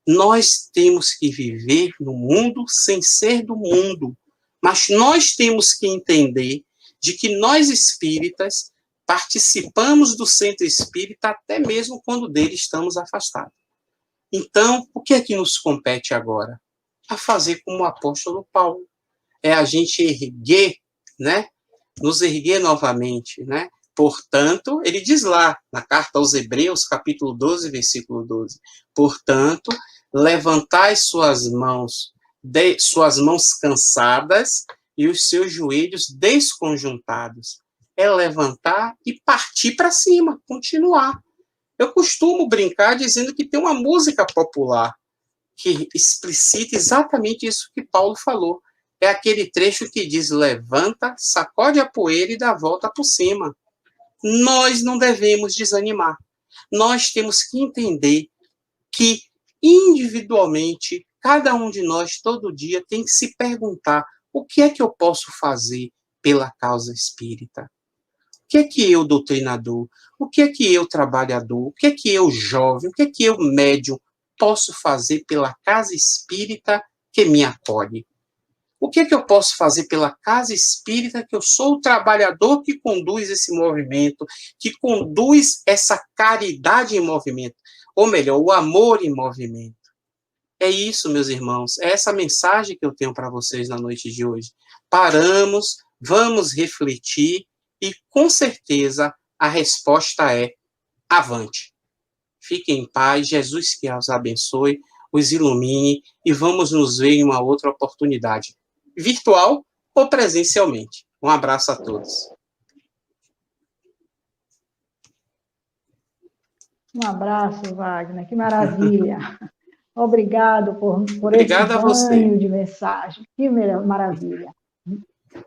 Nós temos que viver no mundo sem ser do mundo, mas nós temos que entender de que nós espíritas participamos do centro espírita até mesmo quando dele estamos afastados. Então, o que é que nos compete agora? A fazer como o apóstolo Paulo. É a gente erguer, né? Nos erguer novamente, né? Portanto, ele diz lá, na carta aos Hebreus, capítulo 12, versículo 12, portanto, levantai suas mãos cansadas e os seus joelhos desconjuntados. É levantar e partir para cima, continuar. Eu costumo brincar dizendo que tem uma música popular que explicita exatamente isso que Paulo falou. É aquele trecho que diz, levanta, sacode a poeira e dá a volta por cima. Nós não devemos desanimar. Nós temos que entender que, individualmente, cada um de nós, todo dia, tem que se perguntar o que é que eu posso fazer pela causa espírita? O que é que eu, doutrinador, o que é que eu, trabalhador, o que é que eu, jovem, o que é que eu, médium, posso fazer pela casa espírita que me acolhe? O que é que eu posso fazer pela casa espírita que eu sou o trabalhador que conduz esse movimento, que conduz essa caridade em movimento, ou melhor, o amor em movimento? É isso, meus irmãos, é essa mensagem que eu tenho para vocês na noite de hoje. Paramos, vamos refletir e, com certeza, a resposta é avante. Fiquem em paz, Jesus que os abençoe, os ilumine e vamos nos ver em uma outra oportunidade, virtual ou presencialmente. Um abraço a todos. Um abraço, Wagner, que maravilha. Obrigado por esse Obrigado a você. banho de mensagem. Que maravilha.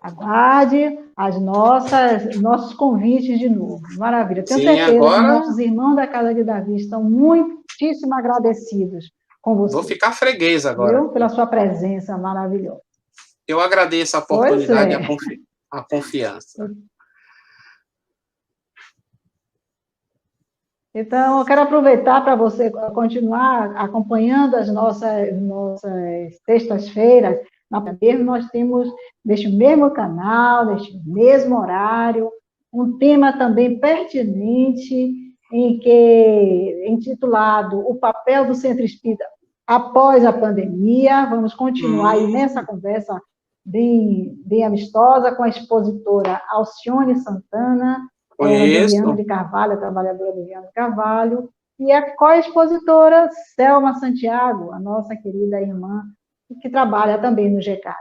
Aguarde nossos convites de novo. Maravilha. Tenho certeza que nossos irmãos da Casa de Davi estão muitíssimo agradecidos com você. Vou ficar freguês agora. Pela sua presença maravilhosa. Eu agradeço a oportunidade e a confiança. Então, eu quero aproveitar para você continuar acompanhando as nossas sextas-feiras. Nós temos, neste mesmo canal, neste mesmo horário, um tema também pertinente, intitulado O Papel do Centro Espírita após a pandemia. Vamos continuar aí nessa conversa bem amistosa com a expositora Alcione Santana, Viviane de Carvalho, a trabalhadora Viviane de Carvalho, e a co-expositora Selma Santiago, a nossa querida irmã, que trabalha também no GCAD.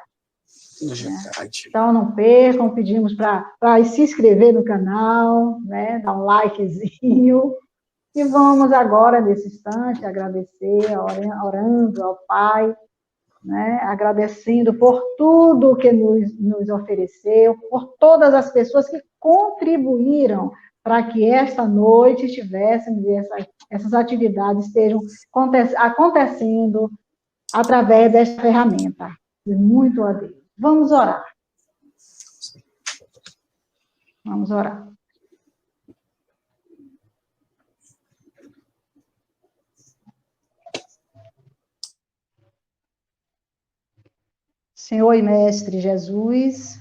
Então, não percam, pedimos para se inscrever no canal, né, dar um likezinho, e vamos agora, nesse instante, agradecer, orando ao Pai, né, agradecendo por tudo que nos ofereceu, por todas as pessoas que contribuíram para que esta noite estivéssemos, essas atividades estejam acontecendo através desta ferramenta. Muito a Deus. Vamos orar. Vamos orar. Senhor e Mestre Jesus,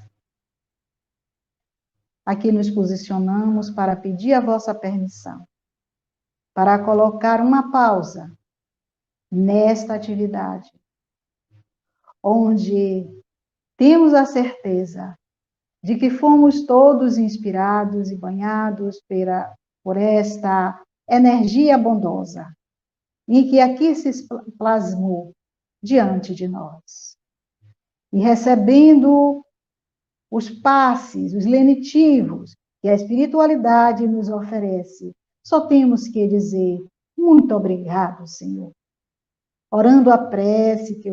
aqui nos posicionamos para pedir a vossa permissão, para colocar uma pausa nesta atividade, onde temos a certeza de que fomos todos inspirados e banhados por esta energia bondosa, e que aqui se plasmou diante de nós. E recebendo os passes, os lenitivos que a espiritualidade nos oferece, só temos que dizer muito obrigado, Senhor. Orando a prece que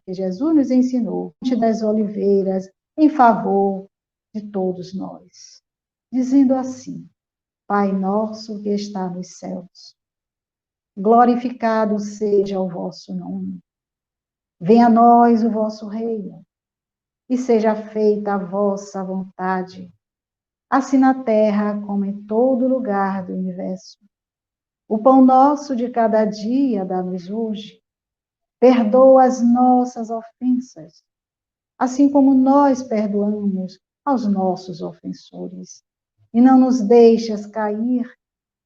Jesus nos ensinou, das oliveiras, em favor de todos nós. dizendo assim: Pai nosso que está nos céus, glorificado seja o vosso nome. Venha a nós o vosso reino, e seja feita a vossa vontade, assim na terra como em todo lugar do universo. O pão nosso de cada dia dá-nos hoje. Perdoa as nossas ofensas, assim como nós perdoamos aos nossos ofensores. E não nos deixes cair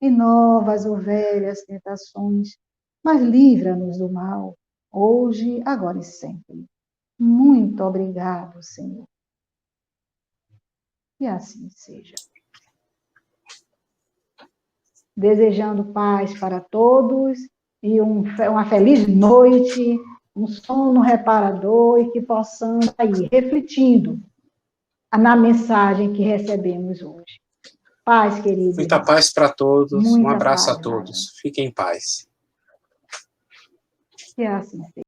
em novas ou velhas tentações, mas livra-nos do mal, hoje, agora e sempre. Muito obrigado, Senhor. E assim seja. Desejando paz para todos e uma feliz noite, um sono reparador e que possamos ir refletindo na mensagem que recebemos hoje. Paz, querido. Muita paz para todos. Muita Um abraço paz, a todos. Fiquem em paz. Que assim seja.